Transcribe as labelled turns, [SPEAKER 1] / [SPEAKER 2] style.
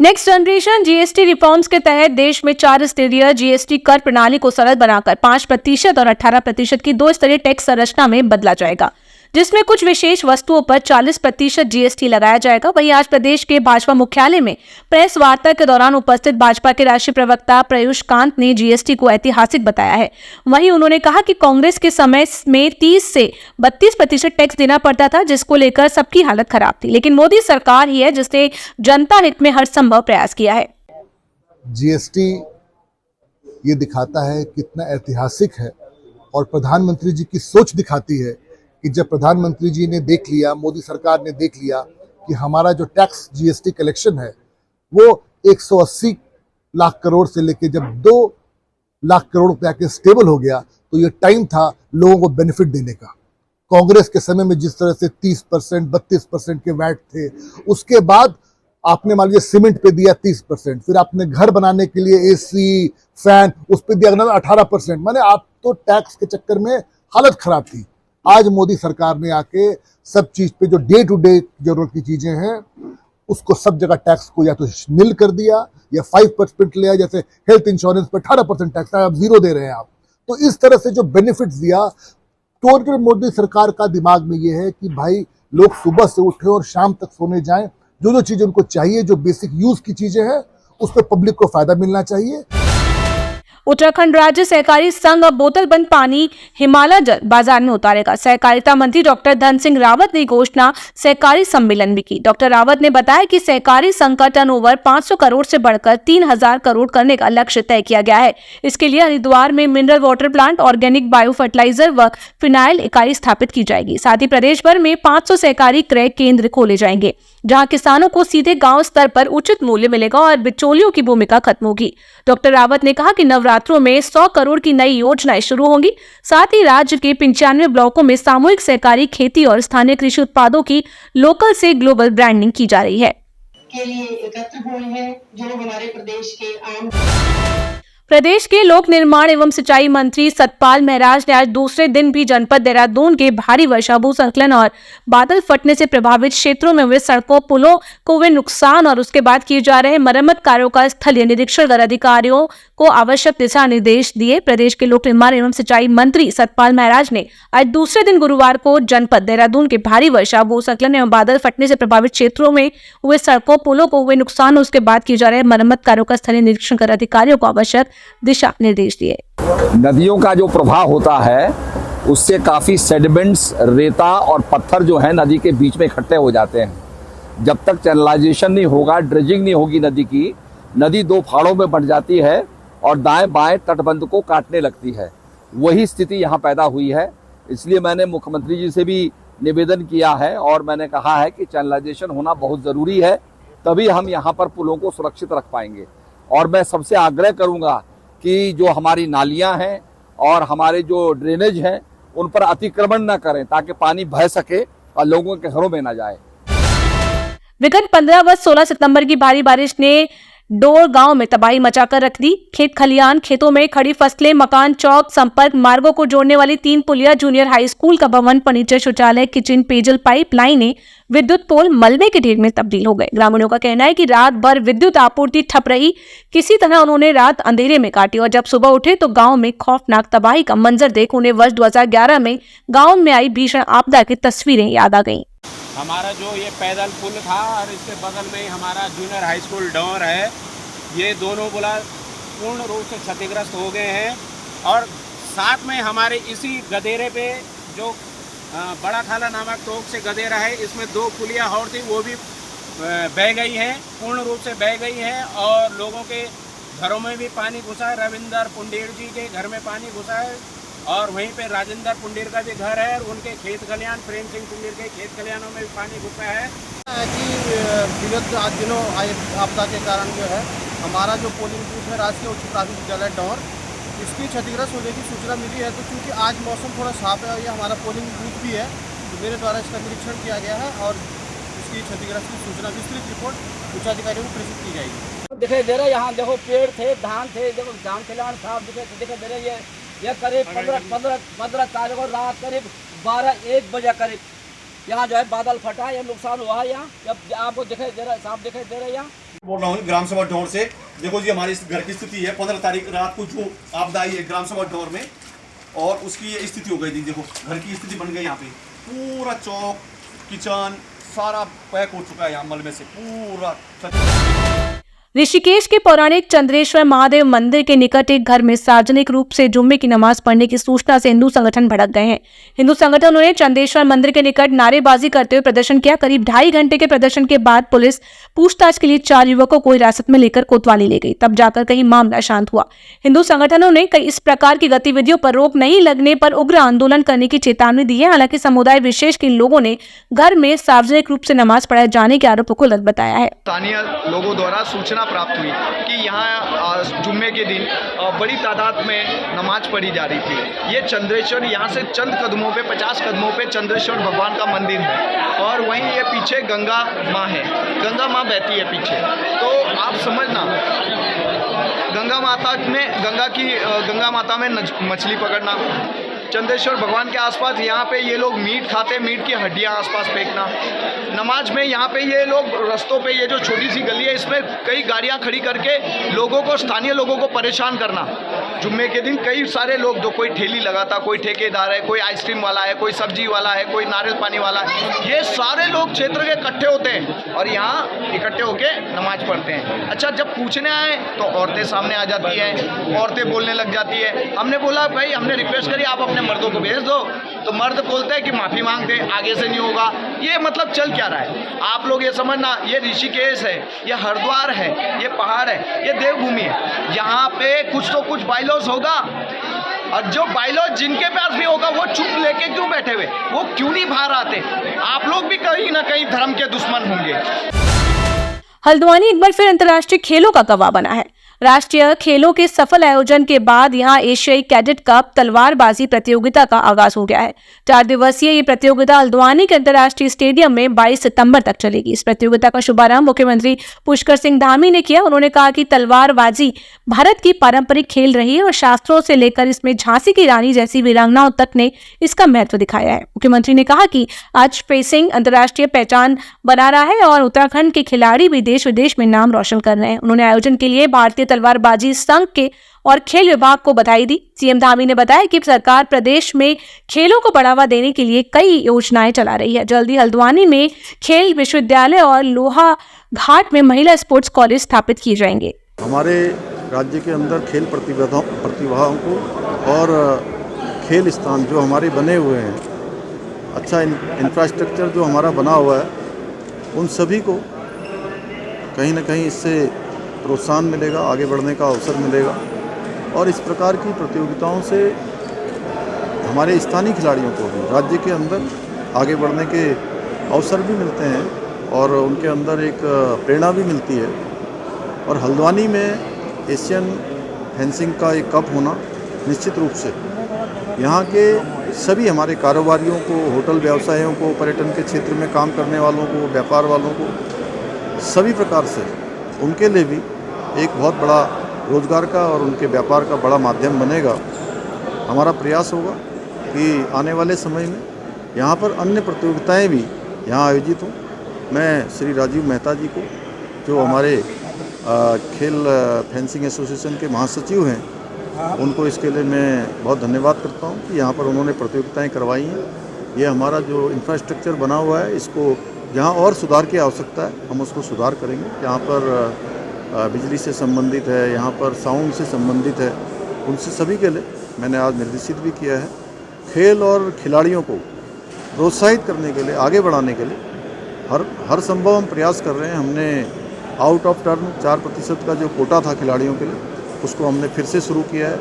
[SPEAKER 1] Next generation GST reforms के तहत देश में 4 स्तरीय जीएसटी कर प्रणाली को सरल बनाकर 5% और 18% की 2 स्तरीय टैक्स संरचना में बदला जाएगा, जिसमें कुछ विशेष वस्तुओं पर 40% जीएसटी लगाया जाएगा। वहीं आज प्रदेश के भाजपा मुख्यालय में प्रेस वार्ता के दौरान उपस्थित भाजपा के राष्ट्रीय प्रवक्ता प्रयूष कांत ने जीएसटी को ऐतिहासिक बताया है। वहीं उन्होंने कहा कि कांग्रेस के समय में 30 से 32% टैक्स देना पड़ता था, जिसको लेकर सबकी हालत खराब थी, लेकिन मोदी सरकार ही है जिसने जनता हित में हर संभव प्रयास किया है।
[SPEAKER 2] जीएसटी ये दिखाता है कितना ऐतिहासिक है और प्रधानमंत्री जी की सोच दिखाती है कि जब प्रधानमंत्री जी ने देख लिया, मोदी सरकार ने देख लिया कि हमारा जो टैक्स जीएसटी कलेक्शन है वो 180 लाख करोड़ से लेके जब 2 लाख करोड़ पे आके स्टेबल हो गया, तो ये टाइम था लोगों को बेनिफिट देने का। कांग्रेस के समय में जिस तरह से 30%, 32% के वैट थे, उसके बाद आपने मान लीजिए सीमेंट पे दिया 30%, फिर आपने घर बनाने के लिए एसी, फैन उस पर दिया 18%। माने आप तो टैक्स के चक्कर में हालत खराब थी। आज मोदी सरकार ने आके सब चीज पे जो डे टू डे जरूरत की चीजें हैं उसको सब जगह टैक्स को या तो नील कर दिया या 5% लिया। जैसे हेल्थ इंश्योरेंस पे 18% टैक्स है, आप 0 दे रहे हैं आप। तो इस तरह से जो बेनिफिट्स दिया, टोटल मोदी सरकार का दिमाग में ये है कि भाई लोग सुबह से उठे और शाम तक सोने जाएं, जो चीजें उनको चाहिए, जो बेसिक यूज की चीजें हैं, उस पर पब्लिक को फायदा मिलना चाहिए।
[SPEAKER 1] उत्तराखंड राज्य सहकारी संघ अब बोतल बंद पानी हिमालय जल बाजार में उतारेगा। सहकारिता मंत्री डॉक्टर धन सिंह रावत ने घोषणा सहकारी सम्मेलन में की। डॉक्टर रावत ने बताया कि सहकारी संघ का टर्नओवर 500 करोड़ से बढ़कर 3000 करोड़ करने का लक्ष्य तय किया गया है। इसके लिए हरिद्वार में mineral water plant, organic bio fertiliser व फिनाइल इकाई स्थापित की जाएगी। साथ ही प्रदेश भर में 500 सहकारी क्रय केंद्र खोले जाएंगे, जहां किसानों को सीधे गांव स्तर पर उचित मूल्य मिलेगा और बिचौलियों की भूमिका खत्म होगी। डॉक्टर रावत ने कहा कि नवरात्रों में 100 करोड़ की नई योजनाएं शुरू होंगी। साथ ही राज्य के 95 ब्लॉकों में सामूहिक सहकारी खेती और स्थानीय कृषि उत्पादों की लोकल से ग्लोबल ब्रांडिंग की जा रही है।
[SPEAKER 3] के लिए एकत्र हुए हैं जो हमारे प्रदेश के आम
[SPEAKER 1] प्रदेश के लोक निर्माण एवं सिंचाई मंत्री सतपाल महाराज ने आज दूसरे दिन भी जनपद देहरादून के भारी वर्षा, भूस्खलन और बादल फटने से प्रभावित क्षेत्रों में हुए सड़कों, पुलों को हुए नुकसान और उसके बाद किए जा रहे मरम्मत कार्यों का स्थलीय निरीक्षण कर अधिकारियों को आवश्यक दिशा निर्देश दिए। प्रदेश के लोक निर्माण एवं सिंचाई मंत्री सतपाल महाराज ने आज दूसरे दिन गुरुवार को जनपद देहरादून के भारी वर्षा, भूस्खलन एवं बादल फटने से प्रभावित क्षेत्रों में हुए सड़कों, पुलों को हुए नुकसान और उसके बाद किए जा रहे मरम्मत कार्यों का स्थलीय निरीक्षण कर अधिकारियों को आवश्यक दिशा निर्देश दिए।
[SPEAKER 4] नदियों का जो प्रवाह होता है उससे काफी सेडिमेंट्स, रेता और पत्थर जो है नदी के बीच में इकट्ठे हो जाते हैं। जब तक चैनलाइजेशन नहीं होगा, ड्रेजिंग नहीं होगी नदी की, नदी 2 फाड़ों में बंट जाती है और दाएं बाएं तटबंध को काटने लगती है। वही स्थिति यहाँ पैदा हुई है। इसलिए मैंने मुख्यमंत्री जी से भी निवेदन किया है और मैंने कहा है कि चैनलाइजेशन होना बहुत जरूरी है, तभी हम यहाँ पर पुलों को सुरक्षित रख पाएंगे। और मैं सबसे आग्रह करूंगा कि जो हमारी नालियां हैं और हमारे जो ड्रेनेज हैं उन पर अतिक्रमण न करें, ताकि पानी बह सके और लोगों के घरों में न जाए।
[SPEAKER 1] विगत 15 व 16 सितंबर की भारी बारिश ने डोर गांव में तबाही मचाकर रख दी। खेत खलियान, खेतों में खड़ी फसलें, मकान, चौक, संपर्क मार्गों को जोड़ने वाली 3 पुलिया, जूनियर हाई स्कूल का भवन, फर्नीचर, शौचालय, किचन, पेयजल पाइप लाइनें, विद्युत पोल मलबे के ढेर में तब्दील हो गए। ग्रामीणों का कहना है कि रात भर विद्युत आपूर्ति ठप रही। किसी तरह उन्होंने रात अंधेरे में काटी और जब सुबह उठे तो गांव में खौफनाक तबाही का मंजर देख उन्हें वर्ष 2011 में गांव में आई भीषण आपदा की तस्वीरें याद आ गईं।
[SPEAKER 5] हमारा जो ये पैदल पुल था और इसके बगल में हमारा जूनियर हाई स्कूल डोर है, ये दोनों पुल पूर्ण रूप से क्षतिग्रस्त हो गए हैं। और साथ में हमारे इसी गदेरे पे जो बड़ा खाला नामक तोक से गदेरा है, इसमें 2 पुलिया और थी, वो भी बह गई हैं, पूर्ण रूप से बह गई हैं। और लोगों के घरों में भी पानी घुसा है। रविंदर पुंडेर जी के घर में पानी घुसा है और वहीं पे राजेंद्र पुंडेर का भी घर है और उनके खेत खलियान, प्रेम सिंह पुंडेर के खेत खलियानों में भी पानी घुसा है।
[SPEAKER 6] कि विगत आज दिनों आपदा के कारण जो है हमारा जो पोलिंग बूथ है राजकीय उच्च प्राथमिक विद्यालय डोर, इसकी क्षतिग्रस्त होने की सूचना मिली है। तो क्योंकि आज मौसम थोड़ा साफ है और ये हमारा पोलिंग बूथ भी है, तो मेरे द्वारा इसका निरीक्षण किया गया है और इसकी क्षतिग्रस्त की सूचना, विस्तृत रिपोर्ट उच्चाधिकारियों को प्रेषित की जाएगी।
[SPEAKER 7] दिखाई दे रहे यहाँ देखो पेड़ थे, धान थे, देखो धान खिलान साफ दिखाई दे रहे। ये करीब 15 तारीख को रात करीब 12-1 बजे करीब यहाँ जो है बादल फटा, ये नुकसान हुआ है। यहाँ जब आपको दिखाई दे रहा है, साफ दिखाई दे रहा है। यहाँ
[SPEAKER 8] बोल रहा हूँ ग्राम सभा डोर से। देखो जी, हमारी इस घर की स्थिति है 15 तारीख रात को जो आपदा आई है ग्राम सभा डोर में, और उसकी ये स्थिति हो गई थी। देखो घर की स्थिति बन गई, यहाँ पे पूरा चौक किचन सारा पैक हो चुका है, यहाँ मलबे से पूरा।
[SPEAKER 1] ऋषिकेश के पौराणिक चंद्रेश्वर महादेव मंदिर के निकट एक घर में सार्वजनिक रूप से जुम्मे की नमाज पढ़ने की सूचना से हिंदू संगठन भड़क गए हैं। हिंदू संगठनों ने चंद्रेश्वर मंदिर के निकट नारेबाजी करते हुए प्रदर्शन किया। करीब 2.5 घंटे के प्रदर्शन के बाद पुलिस पूछताछ के लिए 4 युवकों को हिरासत में लेकर कोतवाली ले गई, तब जाकर कहीं मामला शांत हुआ। हिंदू संगठनों ने कई इस प्रकार की गतिविधियों पर रोक नहीं लगने पर उग्र आंदोलन करने की चेतावनी दी है। हालांकि समुदाय विशेष के लोगों ने घर में सार्वजनिक रूप से नमाज पढ़ाए जाने के आरोपों को गलत बताया है।
[SPEAKER 9] स्थानीय लोगों द्वारा सूचना प्राप्त हुई कि यहाँ जुम्मे के दिन बड़ी तादाद में नमाज पढ़ी जा रही थी। ये चंद्रेश्वर, यहाँ से चंद कदमों पे 50 कदमों पे चंद्रेश्वर भगवान का मंदिर है, और वहीं ये पीछे गंगा माँ है, गंगा माँ बहती है पीछे। तो आप समझना, गंगा माता में मछली पकड़ना, चंद्रेश्वर भगवान के आसपास यहाँ पे ये लोग मीट खाते, मीट की हड्डियाँ आसपास फेंकना, नमाज में यहाँ पे ये लोग रस्तों पे, ये जो छोटी सी गली है इसमें कई गाड़ियाँ खड़ी करके लोगों को, स्थानीय लोगों को परेशान करना। जुम्मे के दिन कई सारे लोग, जो कोई ठेली लगाता, कोई ठेकेदार है, कोई आइसक्रीम वाला है, कोई सब्जी वाला है, कोई नारियल पानी वाला है, ये सारे लोग क्षेत्र के इकट्ठे होते हैं और यहाँ इकट्ठे होके नमाज पढ़ते हैं। अच्छा, जब पूछने आए तो औरतें सामने आ जाती हैं, औरतें बोलने लग जाती है। हमने बोला भाई, हमने रिक्वेस्ट करी आप अपने मर्दों को भेज दो, तो मर्द बोलते हैं कि माफ़ी मांगते हैं, आगे से नहीं होगा। ये मतलब चल क्या रहा है? आप लोग ये समझना, ये ऋषिकेश है, ये हरिद्वार है, ये पहाड़ है, ये देवभूमि है। यहाँ पे कुछ तो कुछ बाइलॉज होगा, और जो बाइलॉज जिनके पास भी होगा वो चुप लेके क्यों बैठे हुए, वो क्यों नहीं बाहर आते? आप लोग भी कहीं ना कहीं धर्म के दुश्मन होंगे।
[SPEAKER 1] हल्द्वानी एक बार फिर अंतर्राष्ट्रीय खेलों का गवाह बना है। राष्ट्रीय खेलों के सफल आयोजन के बाद यहां एशियाई कैडेट कप तलवारबाजी प्रतियोगिता का आगाज हो गया है। 4 दिवसीय ये प्रतियोगिता हल्द्वानी के अंतर्राष्ट्रीय स्टेडियम में 22 सितंबर तक चलेगी। इस प्रतियोगिता का शुभारंभ मुख्यमंत्री पुष्कर सिंह धामी ने किया। उन्होंने कहा कि तलवारबाजी भारत की पारंपरिक खेल रही है और शास्त्रों से लेकर इसमें झांसी की रानी जैसी वीरांगनाओं तक ने इसका महत्व दिखाया है। मुख्यमंत्री ने कहा कि आज फेंसिंग अंतर्राष्ट्रीय पहचान बना रहा है और उत्तराखंड के खिलाड़ी भी देश विदेश में नाम रोशन कर रहे हैं। उन्होंने आयोजन के लिए भारतीय तलवारबाजी संघ के और खेल विभाग को बधाई दी। सीएम धामी ने बताया कि सरकार प्रदेश में खेलों को बढ़ावा देने के लिए कई योजनाएं चला रही है। जल्दी हल्द्वानी में खेल विश्वविद्यालय और लोहा घाट में महिला स्पोर्ट्स कॉलेज स्थापित किए जाएंगे।
[SPEAKER 10] हमारे राज्य के अंदर खेल प्रतिभाओं को और खेल स्थान जो हमारे बने हुए हैं, अच्छा इंफ्रास्ट्रक्चर जो हमारा बना हुआ है, उन सभी को कहीं ना कहीं इससे प्रोत्साहन मिलेगा, आगे बढ़ने का अवसर मिलेगा। और इस प्रकार की प्रतियोगिताओं से हमारे स्थानीय खिलाड़ियों को भी राज्य के अंदर आगे बढ़ने के अवसर भी मिलते हैं और उनके अंदर एक प्रेरणा भी मिलती है। और हल्द्वानी में एशियन फेंसिंग का एक कप होना निश्चित रूप से यहाँ के सभी हमारे कारोबारियों को, होटल व्यवसायियों को, पर्यटन के क्षेत्र में काम करने वालों को, व्यापार वालों को, सभी प्रकार से उनके लिए भी एक बहुत बड़ा रोजगार का और उनके व्यापार का बड़ा माध्यम बनेगा। हमारा प्रयास होगा कि आने वाले समय में यहाँ पर अन्य प्रतियोगिताएं भी यहाँ आयोजित हों। मैं श्री राजीव मेहता जी को, जो हमारे खेल फेंसिंग एसोसिएशन के महासचिव हैं, उनको इसके लिए मैं बहुत धन्यवाद करता हूँ कि यहाँ पर उन्होंने प्रतियोगिताएं करवाई हैं। ये हमारा जो इंफ्रास्ट्रक्चर बना हुआ है, इसको जहाँ और सुधार की आवश्यकता है हम उसको सुधार करेंगे। यहाँ पर बिजली से संबंधित है, यहाँ पर साउंड से संबंधित है, उनसे सभी के लिए मैंने आज निर्देशित भी किया है। खेल और खिलाड़ियों को प्रोत्साहित करने के लिए, आगे बढ़ाने के लिए हर संभव हम प्रयास कर रहे हैं। हमने आउट ऑफ टर्न 4% का जो कोटा था खिलाड़ियों के लिए, उसको हमने फिर से शुरू किया है।